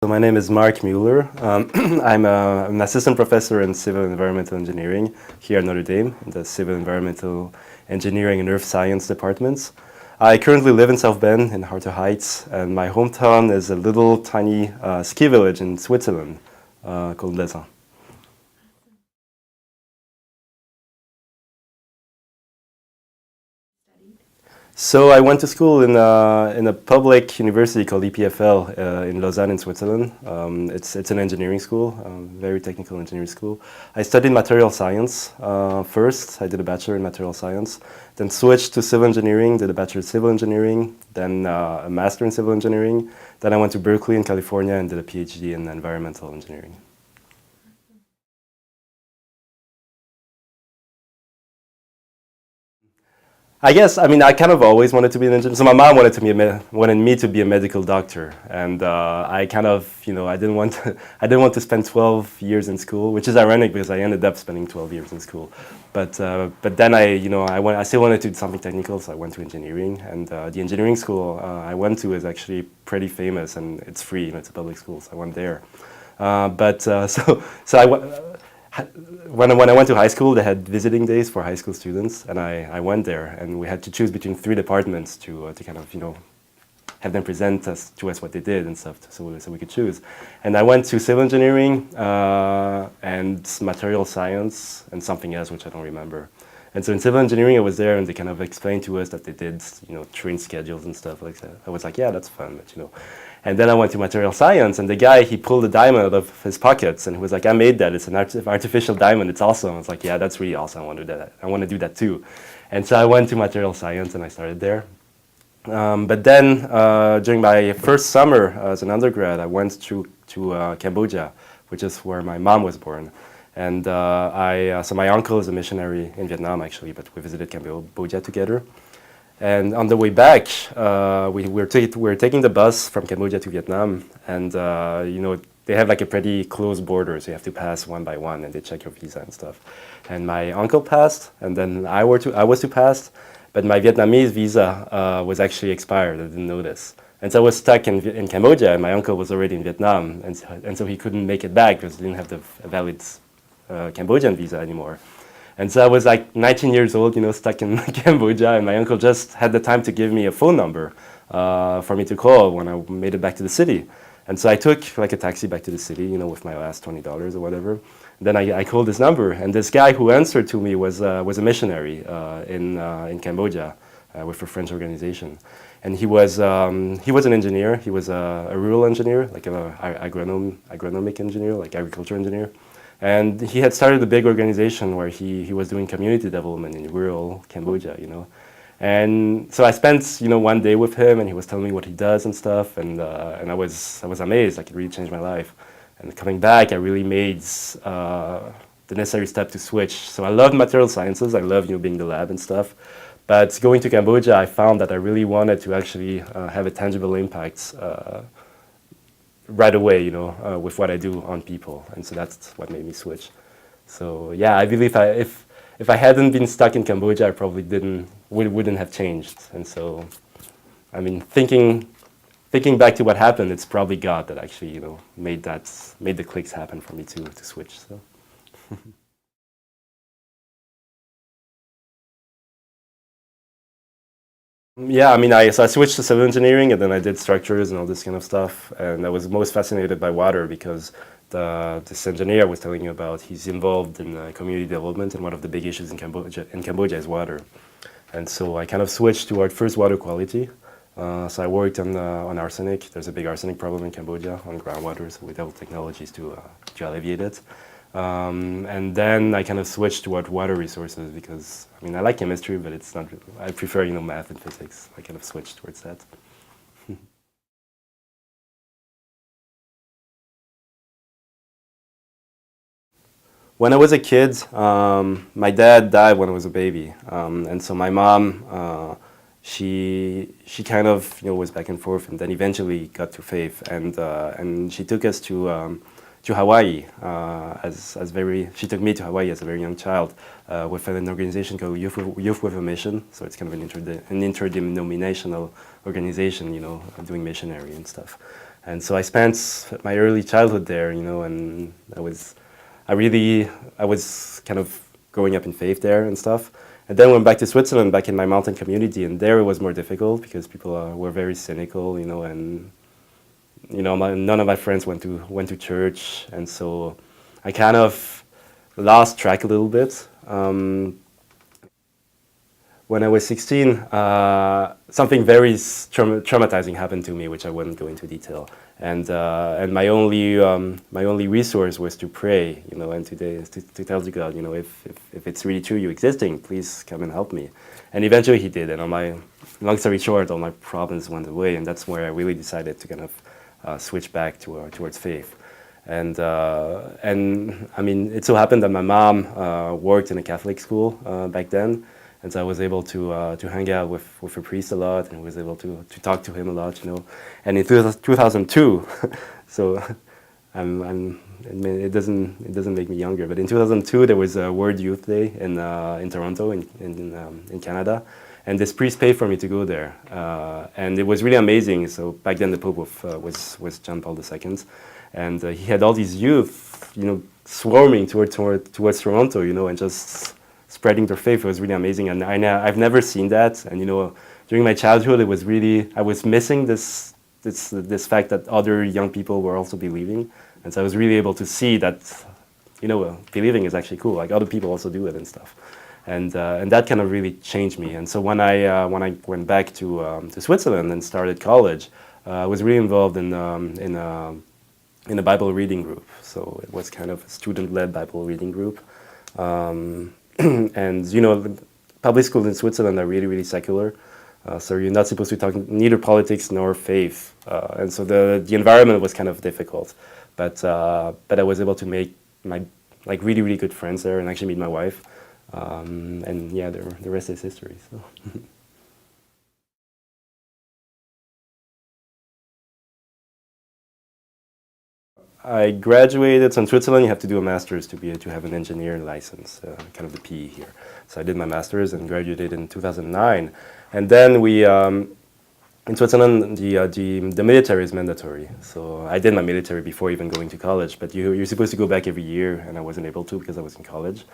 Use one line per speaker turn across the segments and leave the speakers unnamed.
So my name is Marc Müller. I'm an assistant professor in civil and environmental engineering here at Notre Dame in the Civil Environmental Engineering and Earth Science departments. I currently live in South Bend in Harter Heights, and my hometown is a little tiny ski village in Switzerland called Les. So I went to school in a public university called EPFL in Lausanne in Switzerland. It's an engineering school, very technical engineering school. I studied material science first. I did a bachelor in material science, then switched to civil engineering, did a bachelor in civil engineering, then a master in civil engineering. Then I went to Berkeley in California and did a PhD in environmental engineering. I guess, I mean, I kind of always wanted to be an engineer. So my mom wanted wanted me to be a medical doctor, and I kind of, I didn't want to, I didn't want to spend 12 years in school, which is ironic because I ended up spending 12 years in school. But then I still wanted to do something technical, so I went to engineering, and the engineering school I went to is actually pretty famous, and it's free, it's a public school, so I went there. So when I went to high school, they had visiting days for high school students, and I went there, and we had to choose between three departments to kind of have them present to us what they did and stuff, so we could choose. And I went to civil engineering and material science and something else which I don't remember. And so in civil engineering, I was there, and they kind of explained to us that they did train schedules and stuff like that. I was like, yeah, that's fun, but. And then I went to material science, and the guy, he pulled a diamond out of his pockets, and he was like, I made that. It's an artificial diamond. It's awesome. I was like, yeah, that's really awesome. I want to do that. I want to do that too. And so I went to material science, and I started there. But then during my first summer as an undergrad, I went to Cambodia, which is where my mom was born. And so my uncle is a missionary in Vietnam, actually, but we visited Cambodia together. And on the way back, we're taking the bus from Cambodia to Vietnam, and they have like a pretty close border, so you have to pass one by one, and they check your visa and stuff. And my uncle passed, and then I was to pass, but my Vietnamese visa was actually expired. I didn't know this, and so I was stuck in Cambodia, and my uncle was already in Vietnam, and so he couldn't make it back because he didn't have the valid Cambodian visa anymore. And so I was like 19 years old, stuck in Cambodia, and my uncle just had the time to give me a phone number for me to call when I made it back to the city. And so I took like a taxi back to the city, with my last $20 or whatever. Then I called this number, and this guy who answered to me was a missionary in Cambodia with a French organization. And he was an engineer. He was a rural engineer, like an agronomic engineer, like agriculture engineer. And he had started a big organization where he was doing community development in rural Cambodia, And so I spent, one day with him, and he was telling me what he does and stuff, and I was amazed. Like, it really changed my life. And coming back, I really made the necessary step to switch. So I loved material sciences. I loved, being in the lab and stuff. But going to Cambodia, I found that I really wanted to actually have a tangible impact right away, with what I do on people, and so that's what made me switch. So yeah, I believe if I hadn't been stuck in Cambodia, I probably wouldn't have changed. And so, I mean, thinking back to what happened, it's probably God that actually made the clicks happen for me to switch. So. Yeah, I mean, so I switched to civil engineering, and then I did structures and all this kind of stuff. And I was most fascinated by water because this engineer I was telling you about, he's involved in community development, and one of the big issues in Cambodia is water. And so I kind of switched toward first water quality. So I worked on arsenic. There's a big arsenic problem in Cambodia on groundwater, so we developed technologies to alleviate it. And then I kind of switched toward water resources because, I mean, I like chemistry, but it's not, I prefer, math and physics. I kind of switched towards that. When I was a kid, my dad died when I was a baby. And so my mom, she kind of, was back and forth, and then eventually got to faith. And she took us to Hawaii she took me to Hawaii as a very young child with an organization called Youth with a Mission. So it's kind of an interdenominational organization, doing missionary and stuff. And so I spent my early childhood there, you know, and I was kind of growing up in faith there and stuff. And then went back to Switzerland, back in my mountain community, and there it was more difficult because people were very cynical, you know, and you know, none of my friends went to church, and so I kind of lost track a little bit. When I was 16, something very traumatizing happened to me, which I wouldn't go into detail. And my only resource was to pray, you know, and to tell to God, you know, if it's really true, you existing, please come and help me. And eventually He did. And long story short, all my problems went away, and that's where I really decided to kind of switch back towards faith. And I mean, it so happened that my mom worked in a Catholic school back then. And so I was able to hang out with a priest a lot, and was able to talk to him a lot, you know. And in 2002, so I mean, it doesn't make me younger, but in 2002 there was a World Youth Day in Toronto in Canada, and this priest paid for me to go there, and it was really amazing. So back then the Pope was John Paul II, and he had all these youth, you know, swarming towards Toronto, you know, and just spreading their faith. It was really amazing, and I've never seen that. And you know, during my childhood, it was really, I was missing this fact that other young people were also believing, and so I was really able to see that, you know, believing is actually cool. Like other people also do it and stuff, and that kind of really changed me. And so when I went back to Switzerland and started college, I was really involved in a Bible reading group. So it was kind of a student-led Bible reading group. And you know, the public schools in Switzerland are really, really secular. So you're not supposed to talk neither politics nor faith. And so the environment was kind of difficult. But I was able to make my really, really good friends there, and actually meet my wife. And yeah, the rest is history. So. I graduated, so in Switzerland you have to do a master's to have an engineering license, kind of the PE here. So I did my master's and graduated in 2009. And then in Switzerland, the military is mandatory. So I did my military before even going to college, but you're supposed to go back every year, and I wasn't able to because I was in college.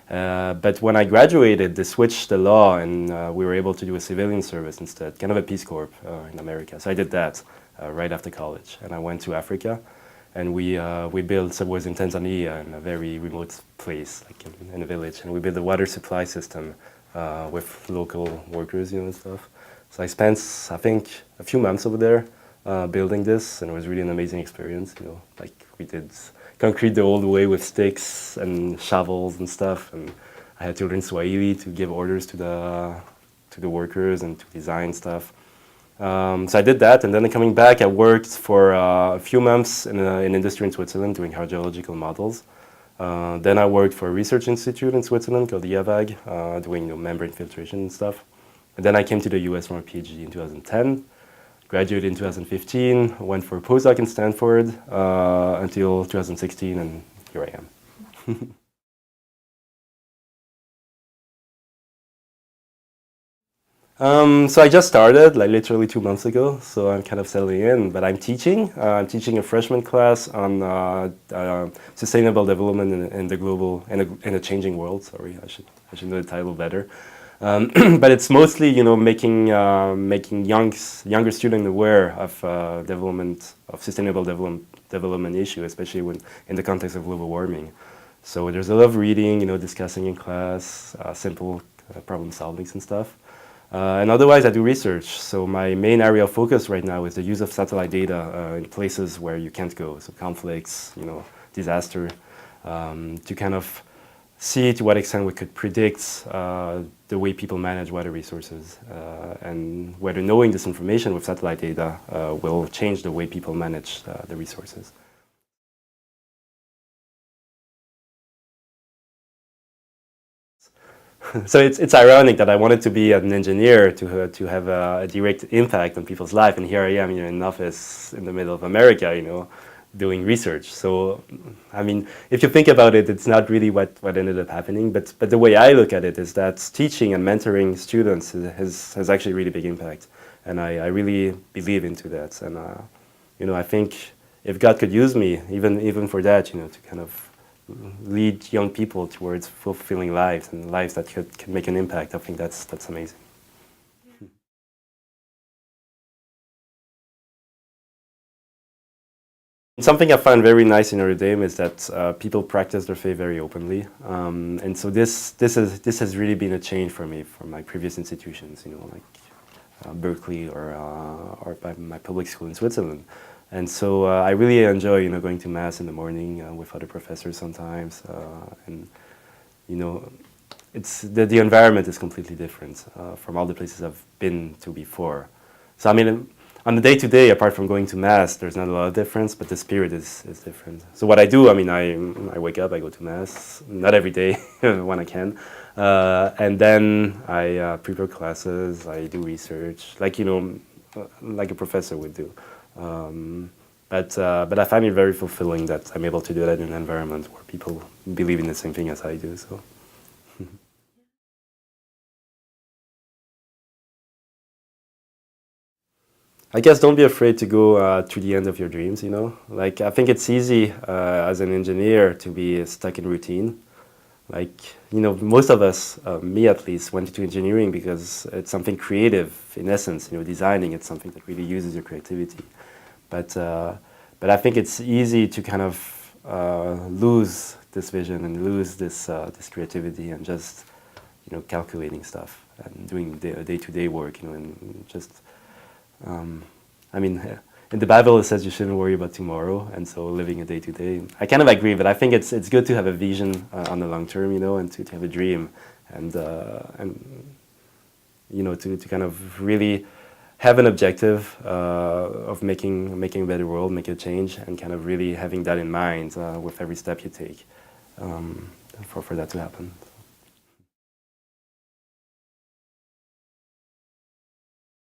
But when I graduated, they switched the law, and we were able to do a civilian service instead, kind of a Peace Corps in America. So I did that right after college, and I went to Africa. And we built, so it was in Tanzania, in a very remote place, like in a village. And we built a water supply system with local workers, you know, and stuff. So I spent, I think, a few months over there building this, and it was really an amazing experience. You know, like we did concrete the old way with sticks and shovels and stuff. And I had to learn Swahili to give orders to the workers and to design stuff. So I did that, and then coming back, I worked for a few months in an industry in Switzerland doing hydrological models. Then I worked for a research institute in Switzerland called IAVAG, doing membrane filtration and stuff. And then I came to the US for my PhD in 2010, graduated in 2015, went for a postdoc in Stanford until 2016, and here I am. So I just started, like literally 2 months ago, so I'm kind of settling in, but I'm teaching. I'm teaching a freshman class on sustainable development in a changing world. Sorry, I should know the title better. But it's mostly, you know, making younger students aware of sustainable development issue, especially when in the context of global warming. So there's a lot of reading, you know, discussing in class, simple problem solvings and stuff. And otherwise, I do research. So my main area of focus right now is the use of satellite data in places where you can't go, so conflicts, you know, disaster, to kind of see to what extent we could predict the way people manage water resources, and whether knowing this information with satellite data will change the way people manage the resources. So it's ironic that I wanted to be an engineer to have a direct impact on people's life, and here I am, you know, in an office in the middle of America, you know, doing research. So, I mean, if you think about it, it's not really what ended up happening. But the way I look at it is that teaching and mentoring students has actually really big impact, and I really believe into that. you know, I think if God could use me, even for that, you know, to kind of lead young people towards fulfilling lives and lives that can make an impact, I think that's amazing. Something I find very nice in Notre Dame is that people practice their faith very openly, and so this has really been a change for me from my previous institutions, you know, like Berkeley or by my public school in Switzerland. And so I really enjoy, you know, going to mass in the morning with other professors sometimes, and you know, it's the environment is completely different from all the places I've been to before. So I mean, on the day-to-day, apart from going to mass, there's not a lot of difference, but the spirit is different. So what I do, I mean, I wake up, I go to mass, not every day, when I can, and then I prepare classes, I do research, like, you know, like a professor would do. But I find it very fulfilling that I'm able to do that in an environment where people believe in the same thing as I do. So. I guess don't be afraid to go to the end of your dreams, you know? Like, I think it's easy as an engineer to be stuck in routine. Like, you know, most of us, me at least, went into engineering because it's something creative in essence, you know, designing, it's something that really uses your creativity. But I think it's easy to kind of lose this vision and lose this creativity and just, you know, calculating stuff and doing day-to-day work, you know, and just, I mean, in the Bible it says you shouldn't worry about tomorrow, and so living a day-to-day. I kind of agree, but I think it's good to have a vision on the long term, you know, and to have a dream, and you know, to kind of really have an objective of making a better world, make a change, and kind of really having that in mind with every step you take for that to happen.